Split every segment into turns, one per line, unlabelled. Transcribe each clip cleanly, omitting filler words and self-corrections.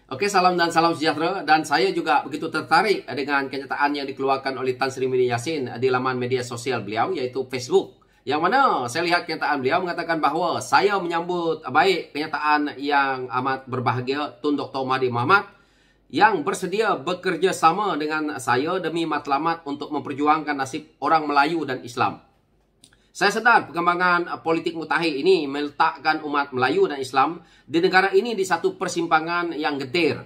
Oke, salam dan salam sejahtera. Dan saya juga begitu tertarik dengan kenyataan yang dikeluarkan oleh Tan Sri Muhyiddin Yassin di laman media sosial beliau, yaitu Facebook. Yang mana saya lihat kenyataan beliau mengatakan bahawa saya menyambut baik kenyataan yang amat berbahagia Tun Dr. Mahathir Mohamad yang bersedia bekerja sama dengan saya demi matlamat untuk memperjuangkan nasib orang Melayu dan Islam. Saya sedar perkembangan politik mutakhir ini meletakkan umat Melayu dan Islam di negara ini di satu persimpangan yang getir.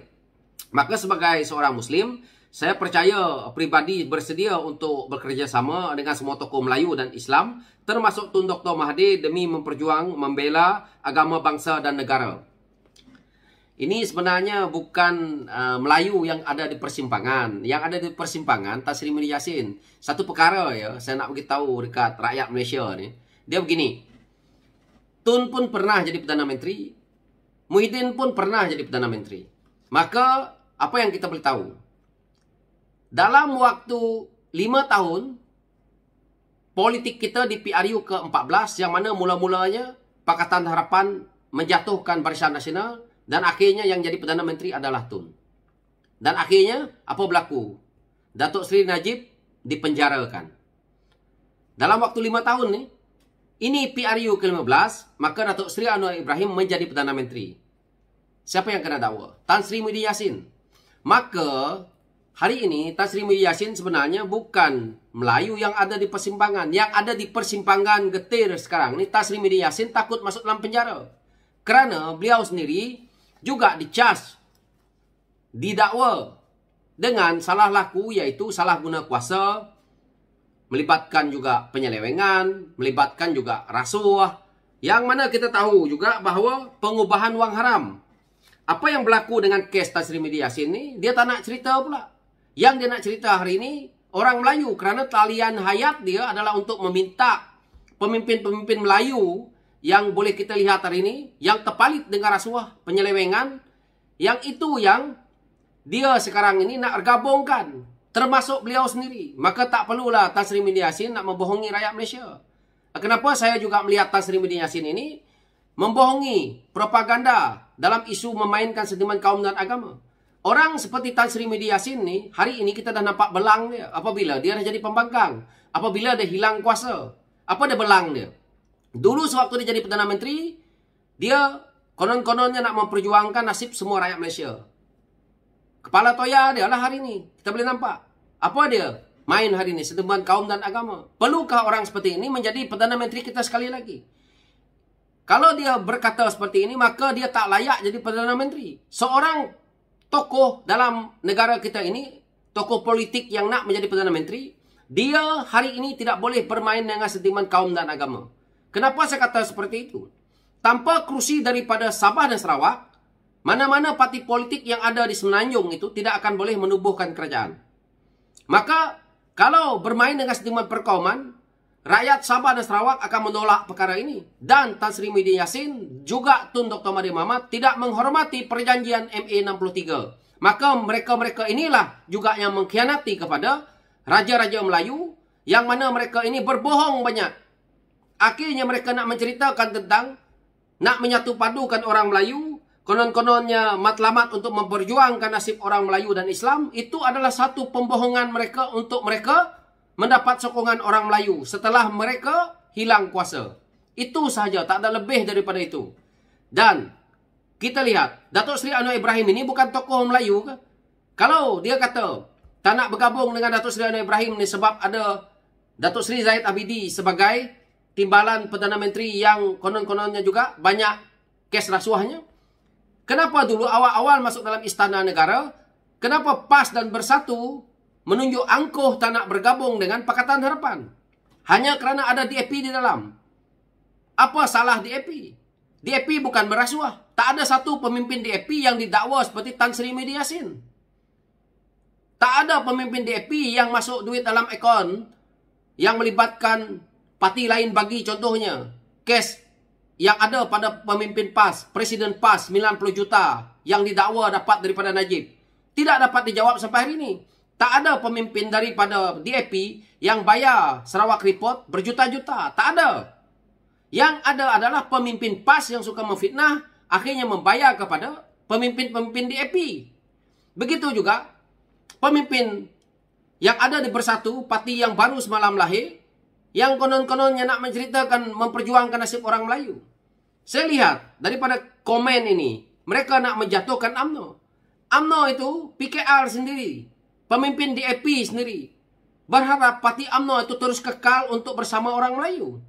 Maka sebagai seorang Muslim, saya percaya pribadi bersedia untuk bekerja sama dengan semua tokoh Melayu dan Islam, termasuk Tun Dr. Mahathir demi membela agama bangsa dan negara. Ini sebenarnya bukan Melayu yang ada di persimpangan. Yang ada di persimpangan Tan Sri Muhyiddin Yassin. Satu perkara ya, saya nak beritahu dekat rakyat Malaysia ni. Dia begini. Tun pun pernah jadi Perdana Menteri. Muhyiddin pun pernah jadi Perdana Menteri. Maka apa yang kita boleh tahu? Dalam waktu 5 tahun politik kita di PRU ke-14 yang mana mula-mulanya Pakatan Harapan menjatuhkan Barisan Nasional. Dan akhirnya yang jadi Perdana Menteri adalah Tun. Dan akhirnya apa berlaku? Datuk Seri Najib dipenjarakan. Dalam waktu 5 tahun ni, ini PRU ke-15, maka Datuk Seri Anwar Ibrahim menjadi Perdana Menteri. Siapa yang kena dakwa? Tan Sri Muhyiddin Yassin. Maka hari ini Tan Sri Muhyiddin Yassin sebenarnya bukan Melayu yang ada di persimpangan. Yang ada di persimpangan getir sekarang ni, Tan Sri Muhyiddin Yassin takut masuk dalam penjara. Kerana beliau sendiri juga didakwa dengan salah laku, iaitu salah guna kuasa, melibatkan juga penyelewengan, melibatkan juga rasuah, yang mana kita tahu juga bahawa pengubahan wang haram. Apa yang berlaku dengan kes Tan Sri Muhyiddin Yassin ni, dia tak nak cerita pula. Yang dia nak cerita hari ini, orang Melayu, kerana talian hayat dia adalah untuk meminta pemimpin-pemimpin Melayu yang boleh kita lihat hari ini, yang terpalit dengan rasuah, penyelewengan, yang itu yang dia sekarang ini nak gabungkan, termasuk beliau sendiri. Maka tak perlulah Tan Sri Muhyiddin Yassin nak membohongi rakyat Malaysia. Kenapa saya juga melihat Tan Sri Muhyiddin Yassin ini membohongi, propaganda dalam isu memainkan sentimen kaum dan agama. Orang seperti Tan Sri Muhyiddin Yassin ni, hari ini kita dah nampak belang dia. Apabila dia dah jadi pembangkang, apabila dia hilang kuasa, apa dia belang dia? Dulu sewaktu dia jadi Perdana Menteri, dia konon-kononnya nak memperjuangkan nasib semua rakyat Malaysia. Kepala toya dia lah hari ini. Kita boleh nampak. Apa dia main hari ini? Sentimen kaum dan agama. Perlukah orang seperti ini menjadi Perdana Menteri kita sekali lagi? Kalau dia berkata seperti ini, maka dia tak layak jadi Perdana Menteri. Seorang tokoh dalam negara kita ini, tokoh politik yang nak menjadi Perdana Menteri, dia hari ini tidak boleh bermain dengan sentimen kaum dan agama. Kenapa saya kata seperti itu? Tanpa kerusi daripada Sabah dan Sarawak, mana-mana parti politik yang ada di Semenanjung itu tidak akan boleh menubuhkan kerajaan. Maka, kalau bermain dengan sentimen perkauman, rakyat Sabah dan Sarawak akan menolak perkara ini. Dan Tan Sri Muhyiddin Yassin, juga Tun Dr. Mahathir Mohamad, tidak menghormati perjanjian MA63. Maka mereka-mereka inilah juga yang mengkhianati kepada raja-raja Melayu, yang mana mereka ini berbohong banyak. Akhirnya mereka nak menceritakan tentang nak menyatu padukan orang Melayu, konon-kononnya matlamat untuk memperjuangkan nasib orang Melayu dan Islam. Itu adalah satu pembohongan mereka untuk mereka mendapat sokongan orang Melayu setelah mereka hilang kuasa. Itu sahaja, tak ada lebih daripada itu. Dan kita lihat, Datuk Seri Anwar Ibrahim ini bukan tokoh Melayu ke? Kalau dia kata tak nak bergabung dengan Datuk Seri Anwar Ibrahim ni sebab ada Datuk Seri Zahid Abidi sebagai timbalan Perdana Menteri yang konon-kononnya juga banyak kes rasuahnya. Kenapa dulu awal-awal masuk dalam Istana Negara, kenapa PAS dan Bersatu menunjuk angkuh tak nak bergabung dengan Pakatan Harapan? Hanya kerana ada DAP di dalam. Apa salah DAP? DAP bukan berasuah. Tak ada satu pemimpin DAP yang didakwa seperti Tan Sri Muhyiddin Yassin. Tak ada pemimpin DAP yang masuk duit dalam akaun yang melibatkan parti lain bagi. Contohnya, kes yang ada pada pemimpin PAS, Presiden PAS 90 juta yang didakwa dapat daripada Najib. Tidak dapat dijawab sampai hari ini. Tak ada pemimpin daripada DAP yang bayar Sarawak Report berjuta-juta. Tak ada. Yang ada adalah pemimpin PAS yang suka memfitnah, akhirnya membayar kepada pemimpin-pemimpin di EPI. Begitu juga pemimpin yang ada di Bersatu, parti yang baru semalam lahir, yang konon-kononnya nak menceritakan memperjuangkan nasib orang Melayu. Saya lihat daripada komen ini, mereka nak menjatuhkan UMNO. UMNO itu PKR sendiri, pemimpin di EPI sendiri, berharap parti UMNO itu terus kekal untuk bersama orang Melayu.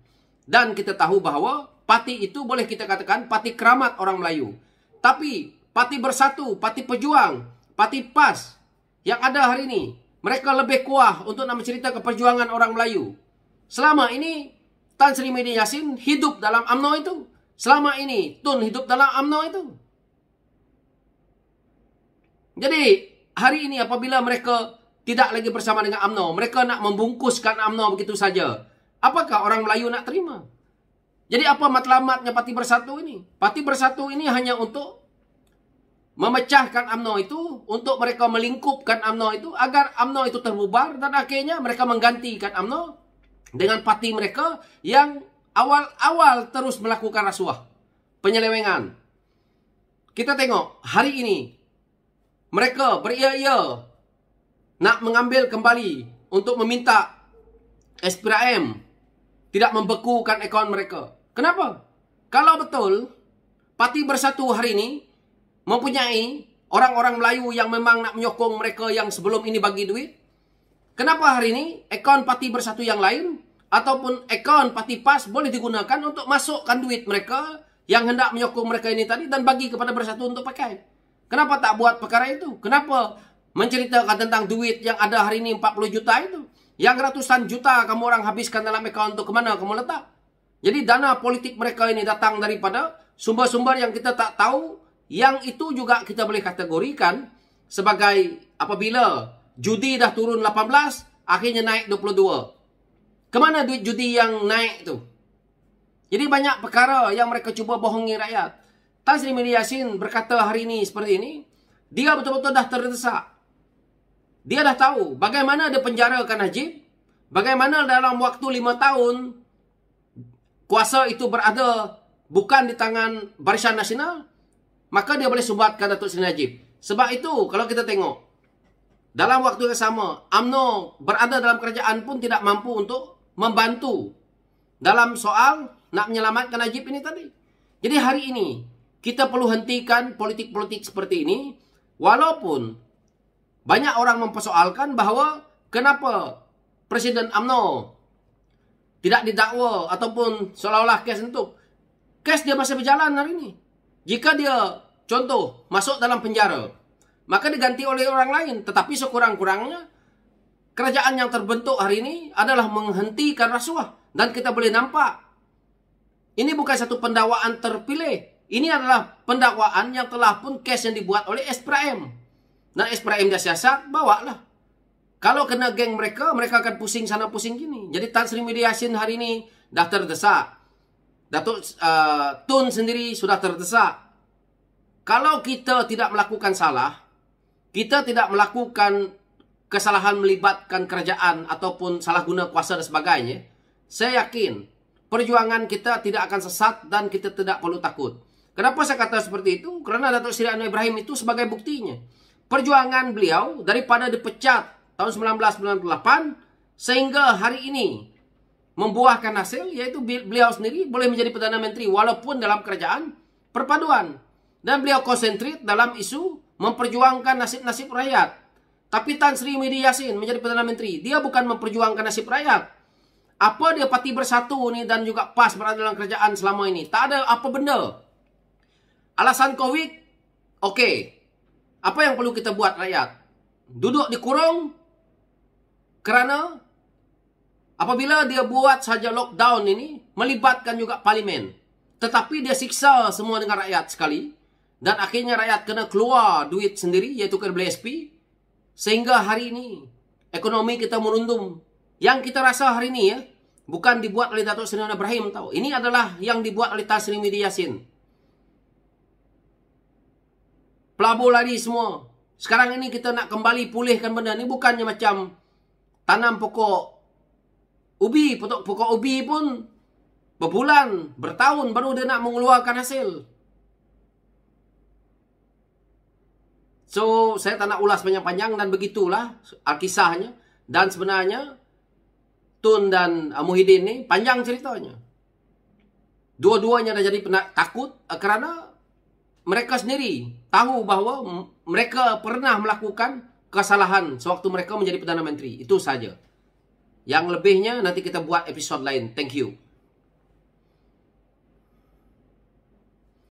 Dan kita tahu bahawa parti itu boleh kita katakan parti keramat orang Melayu. Tapi parti Bersatu, parti Pejuang, parti PAS yang ada hari ini, mereka lebih kuat untuk nak menceritakan perjuangan orang Melayu. Selama ini Tan Sri Media Yassin hidup dalam UMNO itu. Selama ini Tun hidup dalam UMNO itu. Jadi hari ini apabila mereka tidak lagi bersama dengan UMNO, mereka nak membungkuskan UMNO begitu saja, apakah orang Melayu nak terima? Jadi apa matlamatnya Parti Bersatu ini? Parti Bersatu ini hanya untuk memecahkan UMNO itu, untuk mereka melingkupkan UMNO itu agar UMNO itu terbubar, dan akhirnya mereka menggantikan UMNO dengan parti mereka yang awal-awal terus melakukan rasuah, penyelewengan. Kita tengok hari ini mereka beria-ia nak mengambil kembali untuk meminta SPRM tidak membekukan akaun mereka. Kenapa? Kalau betul Parti Bersatu hari ini mempunyai orang-orang Melayu yang memang nak menyokong mereka yang sebelum ini bagi duit, kenapa hari ini akaun Parti Bersatu yang lain ataupun akaun Parti PAS boleh digunakan untuk masukkan duit mereka yang hendak menyokong mereka ini tadi dan bagi kepada Bersatu untuk pakai? Kenapa tak buat perkara itu? Kenapa menceritakan tentang duit yang ada hari ini 40 juta itu? Yang ratusan juta kamu orang habiskan dalam akaun untuk kemana kamu letak? Jadi dana politik mereka ini datang daripada sumber-sumber yang kita tak tahu, yang itu juga kita boleh kategorikan sebagai apabila judi dah turun 18, akhirnya naik 22. Kemana duit judi yang naik itu? Jadi banyak perkara yang mereka cuba bohongi rakyat. Tan Sri Media Yassin berkata hari ini seperti ini, dia betul-betul dah terdesak. Dia dah tahu bagaimana dia penjarakan Najib, bagaimana dalam waktu 5 tahun kuasa itu berada bukan di tangan Barisan Nasional, maka dia boleh sumbatkan Datuk Seri Najib. Sebab itu kalau kita tengok dalam waktu yang sama, UMNO berada dalam kerajaan pun tidak mampu untuk membantu dalam soal nak menyelamatkan Najib ini tadi. Jadi hari ini kita perlu hentikan politik-politik seperti ini, walaupun banyak orang mempersoalkan bahawa kenapa Presiden UMNO tidak didakwa ataupun seolah-olah kes itu. Kes dia masih berjalan hari ini. Jika dia contoh masuk dalam penjara, maka diganti oleh orang lain. Tetapi sekurang-kurangnya kerajaan yang terbentuk hari ini adalah menghentikan rasuah. Dan kita boleh nampak ini bukan satu pendakwaan terpilih. Ini adalah pendakwaan yang telah pun kes yang dibuat oleh SPRM. Nah, SPRM dia siasat, bawalah. Kalau kena geng mereka, mereka akan pusing sana pusing gini. Jadi Tan Sri Media Yassin hari ini dah terdesak. Datuk Tun sendiri sudah terdesak. Kalau kita tidak melakukan salah, kita tidak melakukan kesalahan melibatkan kerajaan ataupun salah guna kuasa dan sebagainya, saya yakin perjuangan kita tidak akan sesat dan kita tidak perlu takut. Kenapa saya kata seperti itu? Kerana Datuk Seri Anwar Ibrahim itu sebagai buktinya. Perjuangan beliau daripada dipecat tahun 1998 sehingga hari ini membuahkan hasil, yaitu beliau sendiri boleh menjadi Perdana Menteri walaupun dalam kerajaan perpaduan. Dan beliau konsentrit dalam isu memperjuangkan nasib-nasib rakyat. Tapi Tan Sri Media Yassin menjadi Perdana Menteri, dia bukan memperjuangkan nasib rakyat. Apa dia Parti Bersatu ni dan juga PAS berada dalam kerajaan selama ini? Tak ada apa benda. Alasan COVID, okey. Apa yang perlu kita buat rakyat? Duduk dikurung kerana apabila dia buat saja lockdown ini, melibatkan juga parlimen. Tetapi dia siksa semua dengan rakyat sekali. Dan akhirnya rakyat kena keluar duit sendiri, iaitu kena beli SP. Sehingga hari ini, ekonomi kita merundum. Yang kita rasa hari ini ya, bukan dibuat oleh Datuk Seri Anwar Ibrahim tahu. Ini adalah yang dibuat oleh Tan Sri Media Yassin. Pelabur lari semua. Sekarang ini kita nak kembali pulihkan benda ni, bukannya macam tanam pokok ubi. Pokok ubi pun berbulan, bertahun baru dia nak mengeluarkan hasil. So, saya tak nak ulas panjang-panjang dan begitulah kisahnya. Dan sebenarnya, Tun dan Muhyiddin ni panjang ceritanya. Dua-duanya dah jadi takut kerana mereka sendiri tahu bahawa mereka pernah melakukan kesalahan sewaktu mereka menjadi Perdana Menteri. Itu saja. Yang lebihnya nanti kita buat episod lain. Thank you.